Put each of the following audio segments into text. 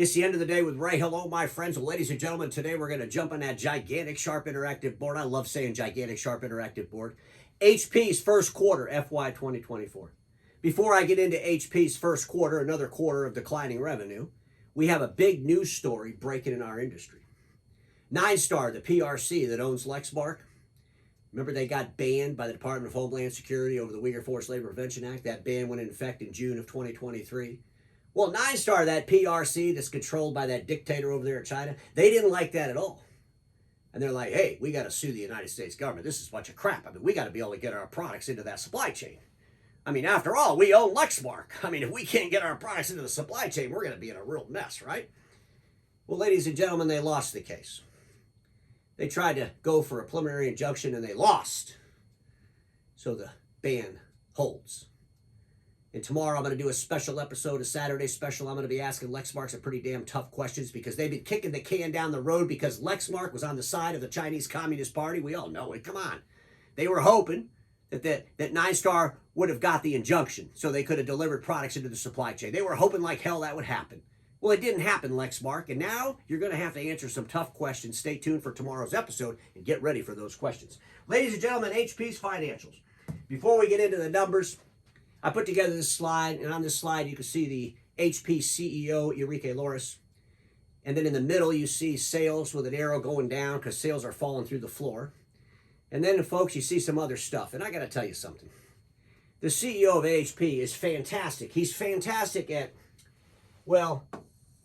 It's the end of the day with Ray. Hello, my friends. Well, ladies and gentlemen, today we're going to jump on that gigantic, sharp, interactive board. I love saying gigantic, sharp, interactive board. HP's first quarter, FY 2024. Before I get into HP's first quarter, another quarter of declining revenue, we have a big news story breaking in our industry. 9-Star, the PRC that owns Lexmark, remember they got banned by the Department of Homeland Security over the Uyghur Forced Labor Prevention Act. That ban went into effect in June of 2023. Well, 9-Star, that PRC that's controlled by that dictator over there in China, they didn't like that at all. And they're like, hey, we got to sue the United States government. This is a bunch of crap. I mean, we got to be able to get our products into that supply chain. I mean, after all, we own Lexmark. I mean, if we can't get our products into the supply chain, we're going to be in a real mess, right? Well, ladies and gentlemen, they lost the case. They tried to go for a preliminary injunction and they lost. So the ban holds. And tomorrow I'm going to do a special episode, a Saturday special. I'm going to be asking Lexmark some pretty damn tough questions because they've been kicking the can down the road because Lexmark was on the side of the Chinese Communist Party. We all know it. Come on. They were hoping that 9-Star would have got the injunction so they could have delivered products into the supply chain. They were hoping like hell that would happen. Well, it didn't happen, Lexmark, and now you're going to have to answer some tough questions. Stay tuned for tomorrow's episode and get ready for those questions. Ladies and gentlemen, HP's financials. Before we get into the numbers, I put together this slide, and on this slide you can see the HP CEO, Enrique. And then in the middle you see sales with an arrow going down because sales are falling through the floor. And then, folks, you see some other stuff. And I got to tell you something. The CEO of HP is fantastic. He's fantastic at, well,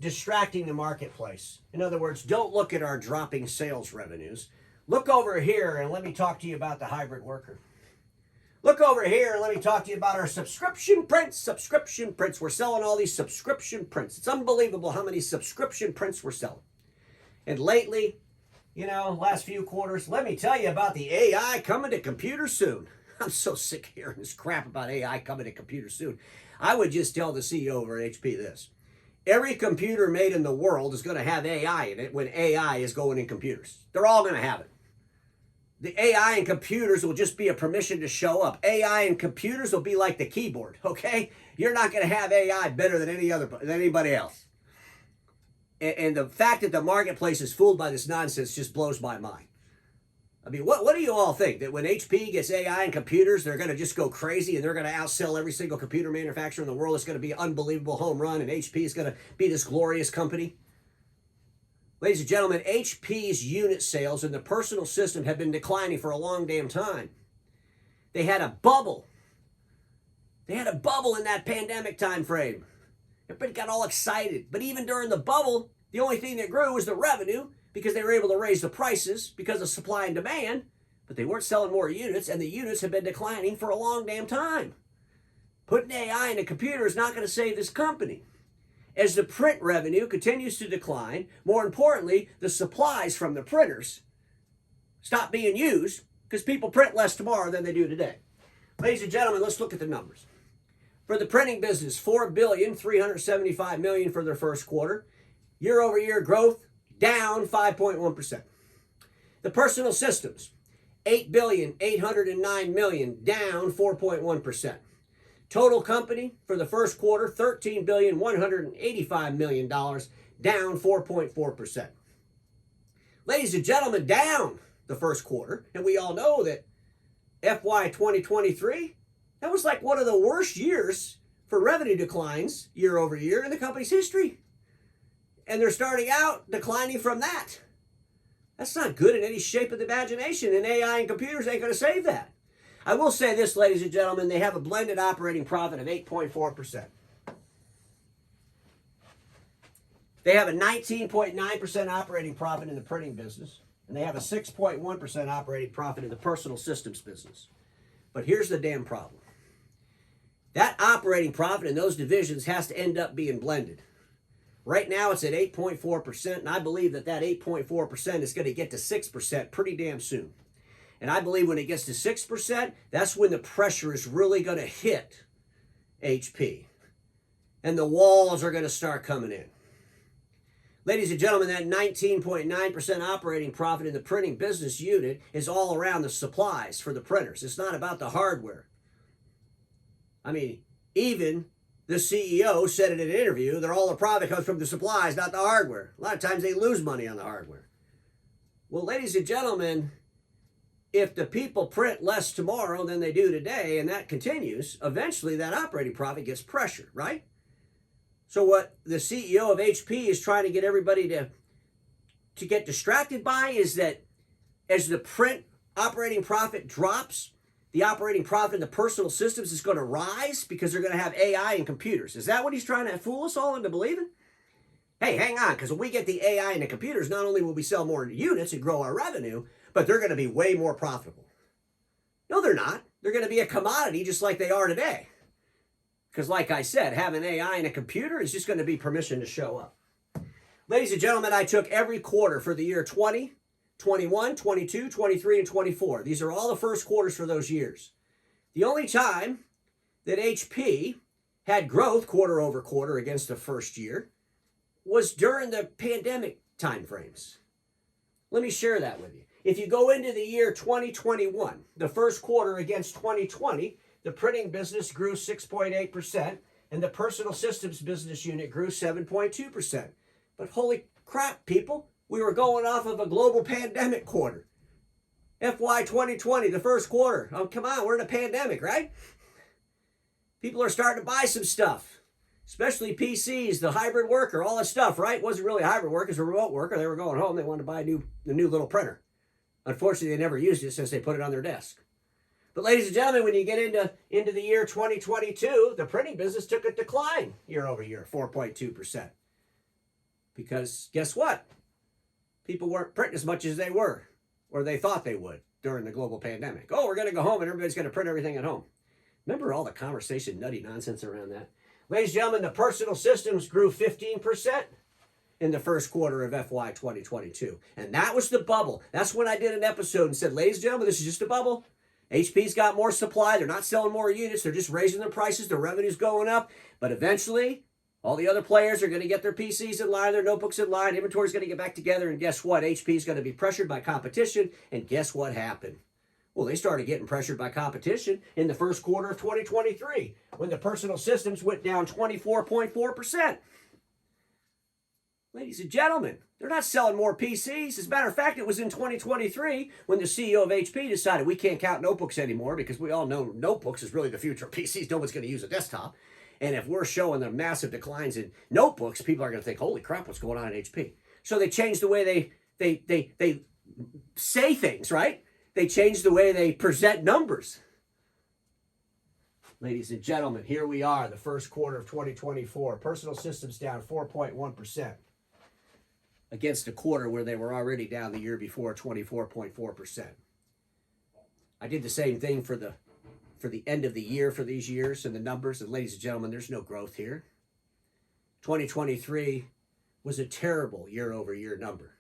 distracting the marketplace. In other words, don't look at our dropping sales revenues. Look over here and let me talk to you about the hybrid worker. Look over here and let me talk to you about our subscription prints. Subscription prints. We're selling all these subscription prints. It's unbelievable how many subscription prints we're selling. And lately, last few quarters, let me tell you about the AI coming to computers soon. I'm so sick of hearing this crap about AI coming to computers soon. I would just tell the CEO over at HP this. Every computer made in the world is going to have AI in it when AI is going in computers. They're all going to have it. The AI and computers will just be a permission to show up. AI and computers will be like the keyboard, okay? You're not going to have AI better than anybody else. And the fact that the marketplace is fooled by this nonsense just blows my mind. I mean, what do you all think? That when HP gets AI and computers, they're going to just go crazy and they're going to outsell every single computer manufacturer in the world? It's going to be an unbelievable home run and HP is going to be this glorious company? Ladies and gentlemen, HP's unit sales in the personal system have been declining for a long damn time. They had a bubble. They had a bubble in that pandemic time frame. Everybody got all excited. But even during the bubble, the only thing that grew was the revenue because they were able to raise the prices because of supply and demand, but they weren't selling more units, and the units have been declining for a long damn time. Putting AI in a computer is not going to save this company. As the print revenue continues to decline, more importantly, the supplies from the printers stop being used because people print less tomorrow than they do today. Ladies and gentlemen, let's look at the numbers. For the printing business, $4.375 billion for their first quarter. Year-over-year growth, down 5.1%. The personal systems, $8.809 billion, down 4.1%. Total company for the first quarter, $13.185 billion, down 4.4%. Ladies and gentlemen, down the first quarter, and we all know that FY 2023, that was like one of the worst years for revenue declines year over year in the company's history. And they're starting out declining from that. That's not good in any shape of the imagination, and AI and computers ain't going to save that. I will say this, ladies and gentlemen, they have a blended operating profit of 8.4%. They have a 19.9% operating profit in the printing business, and they have a 6.1% operating profit in the personal systems business. But here's the damn problem. That operating profit in those divisions has to end up being blended. Right now it's at 8.4%, and I believe that 8.4% is going to get to 6% pretty damn soon. And I believe when it gets to 6%, that's when the pressure is really going to hit HP. And the walls are going to start coming in. Ladies and gentlemen, that 19.9% operating profit in the printing business unit is all around the supplies for the printers. It's not about the hardware. I mean, even the CEO said in an interview that all the profit comes from the supplies, not the hardware. A lot of times they lose money on the hardware. Well, ladies and gentlemen, if the people print less tomorrow than they do today, and that continues, eventually that operating profit gets pressured, right? So what the CEO of HP is trying to get everybody to get distracted by is that as the print operating profit drops, the operating profit in the personal systems is going to rise because they're going to have AI and computers. Is that what he's trying to fool us all into believing? Hey, hang on, because when we get the AI and the computers, not only will we sell more units and grow our revenue, but they're going to be way more profitable. No, they're not. They're going to be a commodity just like they are today. Because like I said, having AI and a computer is just going to be permission to show up. Ladies and gentlemen, I took every quarter for the year 20, 21, 22, 23, and 24. These are all the first quarters for those years. The only time that HP had growth quarter over quarter against the first year was during the pandemic time frames. Let me share that with you. If you go into the year 2021, the first quarter against 2020, the printing business grew 6.8%, and the personal systems business unit grew 7.2%. But holy crap, people, we were going off of a global pandemic quarter. FY 2020, the first quarter. Oh, come on, we're in a pandemic, right? People are starting to buy some stuff, especially PCs, the hybrid worker, all that stuff, right? It wasn't really a hybrid worker, it was a remote worker. They were going home. They wanted to buy the new little printer. Unfortunately, they never used it since they put it on their desk. But ladies and gentlemen, when you get into the year 2022, the printing business took a decline year over year, 4.2%. Because guess what? People weren't printing as much as they were, or they thought they would during the global pandemic. Oh, we're going to go home and everybody's going to print everything at home. Remember all the conversation, nutty nonsense around that? Ladies and gentlemen, the personal systems grew 15% in the first quarter of FY 2022. And that was the bubble. That's when I did an episode and said, ladies and gentlemen, this is just a bubble. HP's got more supply. They're not selling more units. They're just raising their prices. Their revenue's going up. But eventually, all the other players are going to get their PCs in line, their notebooks in line. Inventory's going to get back together. And guess what? HP's going to be pressured by competition. And guess what happened? Well, they started getting pressured by competition in the first quarter of 2023 when the personal systems went down 24.4%. Ladies and gentlemen, they're not selling more PCs. As a matter of fact, it was in 2023 when the CEO of HP decided we can't count notebooks anymore because we all know notebooks is really the future of PCs. No one's going to use a desktop. And if we're showing the massive declines in notebooks, people are going to think, holy crap, what's going on at HP? So they changed the way they say things, right? They changed the way they present numbers. Ladies and gentlemen, here we are, the first quarter of 2024. Personal systems down 4.1%. Against a quarter where they were already down the year before, 24.4%. I did the same thing for the end of the year for these years and the numbers. And ladies and gentlemen, there's no growth here. 2023 was a terrible year-over-year number.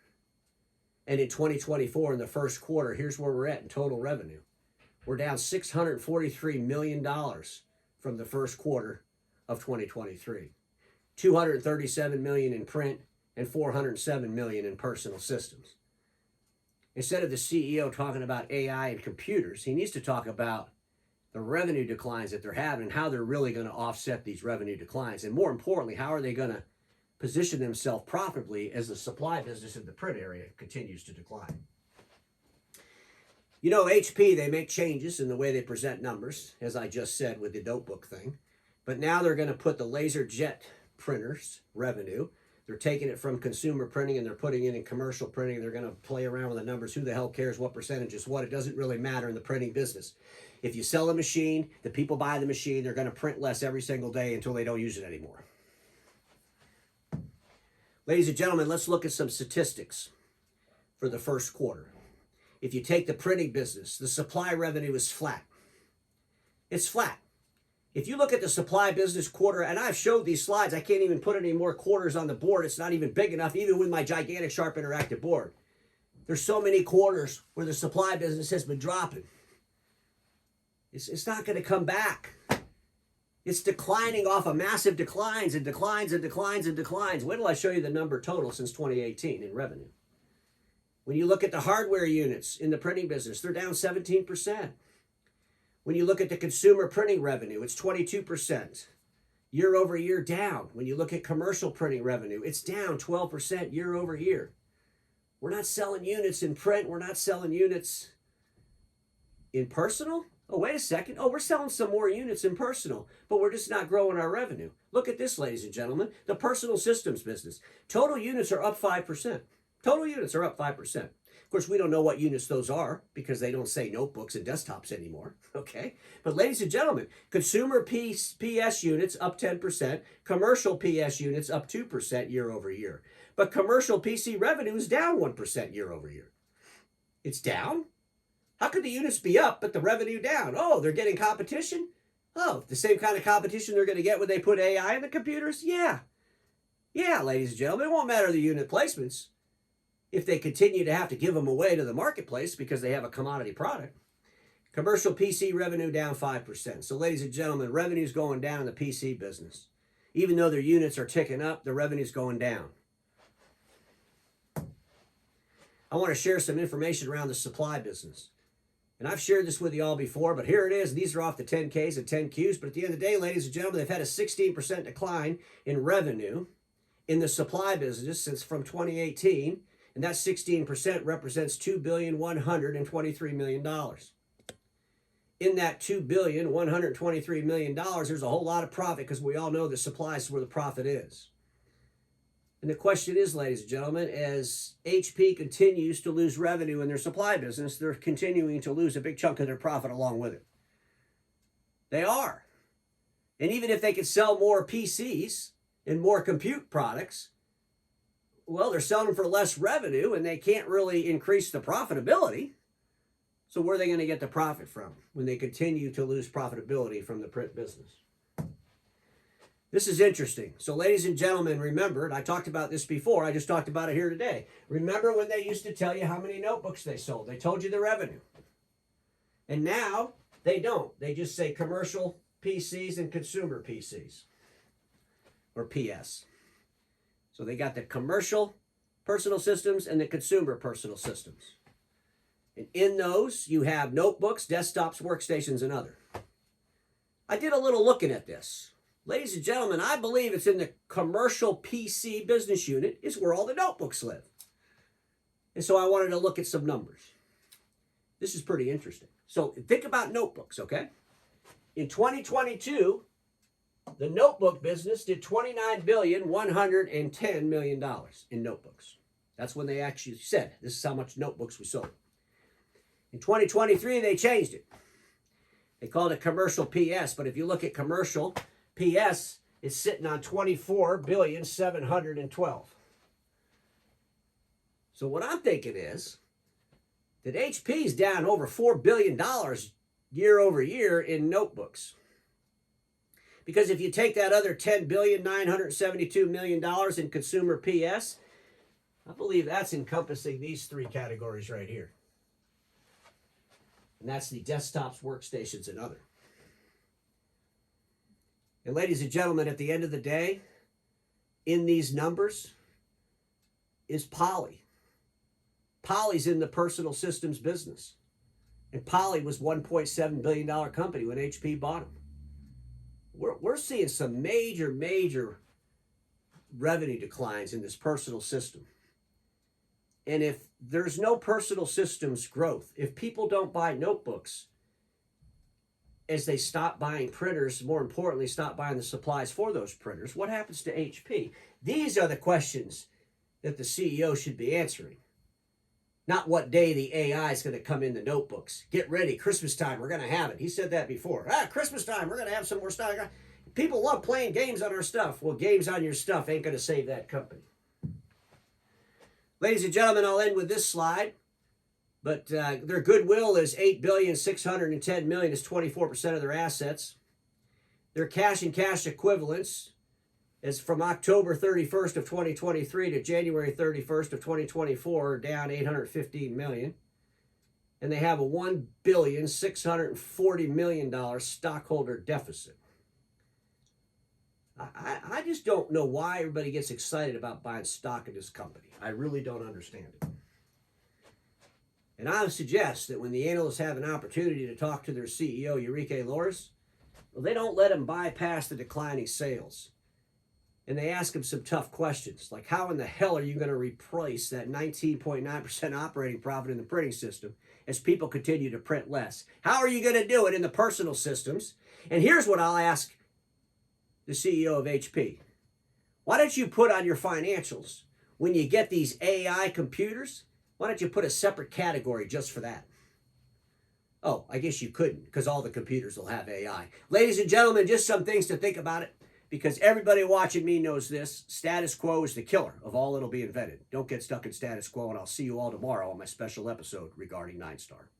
And in 2024, in the first quarter, here's where we're at in total revenue. We're down $643 million from the first quarter of 2023. $237 million in print, and $407 million in personal systems. Instead of the CEO talking about AI and computers, he needs to talk about the revenue declines that they're having and how they're really going to offset these revenue declines. And more importantly, how are they going to position themselves profitably as the supply business in the print area continues to decline. You know, HP, they make changes in the way they present numbers, as I just said with the notebook thing. But now they're going to put the laser jet printers revenue. They're taking it from consumer printing and they're putting it in commercial printing. They're going to play around with the numbers. Who the hell cares what percentage is what? It doesn't really matter in the printing business. If you sell a machine, the people buy the machine, they're going to print less every single day until they don't use it anymore. Ladies and gentlemen, let's look at some statistics for the first quarter. If you take the printing business, the supply revenue is flat. It's flat. If you look at the supply business quarter, and I've showed these slides, I can't even put any more quarters on the board. It's not even big enough, even with my gigantic Sharp interactive board. There's so many quarters where the supply business has been dropping. It's not going to come back. It's declining off of massive declines and declines and declines and declines. Wait till I show you the number total since 2018 in revenue. When you look at the hardware units in the printing business, they're down 17%. When you look at the consumer printing revenue, it's 22%. year over year down. When you look at commercial printing revenue, it's down 12% year over year. We're not selling units in print. We're not selling units in personal. Oh, wait a second. Oh, we're selling some more units in personal, but we're just not growing our revenue. Look at this, ladies and gentlemen. The personal systems business. Total units are up 5%. Total units are up 5%. Of course, we don't know what units those are because they don't say notebooks and desktops anymore, okay? But ladies and gentlemen, consumer PS units up 10%, commercial PS units up 2% year over year. But commercial PC revenue is down 1% year over year. It's down? How could the units be up but the revenue down? Oh, they're getting competition? Oh, the same kind of competition they're going to get when they put AI in the computers? Yeah. Yeah, ladies and gentlemen, it won't matter the unit placements if they continue to have to give them away to the marketplace because they have a commodity product. Commercial PC revenue down 5%. So, ladies and gentlemen, revenue's going down in the PC business. Even though their units are ticking up, the revenue's going down. I want to share some information around the supply business. And I've shared this with you all before, but here it is. These are off the 10Ks and 10Qs. But at the end of the day, ladies and gentlemen, they've had a 16% decline in revenue in the supply business since from 2018. And that 16% represents $2,123 million. In that $2,123 million, there's a whole lot of profit because we all know the supply is where the profit is. And the question is, ladies and gentlemen, as HP continues to lose revenue in their supply business, they're continuing to lose a big chunk of their profit along with it. They are. And even if they could sell more PCs and more compute products, well, they're selling for less revenue and they can't really increase the profitability. So where are they going to get the profit from when they continue to lose profitability from the print business? This is interesting. So ladies and gentlemen, remember, and I talked about this before, I just talked about it here today. Remember when they used to tell you how many notebooks they sold? They told you the revenue. And now they don't. They just say commercial PCs and consumer PCs, or PS. So they got the commercial personal systems and the consumer personal systems. And in those, you have notebooks, desktops, workstations, and other. I did a little looking at this. Ladies and gentlemen, I believe it's in the commercial PC business unit is where all the notebooks live. And so I wanted to look at some numbers. This is pretty interesting. So think about notebooks, okay? In 2022, the notebook business did $29,110 million in notebooks. That's when they actually said, this is how much notebooks we sold. In 2023, they changed it. They called it commercial PS, but if you look at commercial PS, it's sitting on $24,712. So what I'm thinking is that HP is down over $4 billion year over year in notebooks. Because if you take that other $10,972 million in consumer PS, I believe that's encompassing these three categories right here. And that's the desktops, workstations, and other. And ladies and gentlemen, at the end of the day, in these numbers is Poly. Poly's in the personal systems business. And Poly was $1.7 billion company when HP bought them. We're seeing some major revenue declines in this personal system. And if there's no personal systems growth, if people don't buy notebooks, as they stop buying printers, more importantly, stop buying the supplies for those printers, what happens to HP? These are the questions that the CEO should be answering. Not what day the AI is going to come in the notebooks. Get ready, Christmas time, we're going to have it. He said that before. Christmas time, we're going to have some more stuff. People love playing games on our stuff. Well, games on your stuff ain't going to save that company. Ladies and gentlemen, I'll end with this slide. But their goodwill is $8,610 million, is 24% of their assets. Their cash and cash equivalents is from October 31st of 2023 to January 31st of 2024, down $815 million. And they have a $1,640 million stockholder deficit. I just don't know why everybody gets excited about buying stock in this company. I really don't understand it. And I would suggest that when the analysts have an opportunity to talk to their CEO, Enrique, Well, they don't let him bypass the declining sales. And they ask him some tough questions, like how in the hell are you going to replace that 19.9% operating profit in the printing system as people continue to print less? How are you going to do it in the personal systems? And here's what I'll ask the CEO of HP. Why don't you put on your financials, when you get these AI computers, why don't you put a separate category just for that? Oh, I guess you couldn't, because all the computers will have AI. Ladies and gentlemen, just some things to think about it, because everybody watching me knows this. Status quo is the killer of all that'll be invented. Don't get stuck in status quo, and I'll see you all tomorrow on my special episode regarding 9 Star.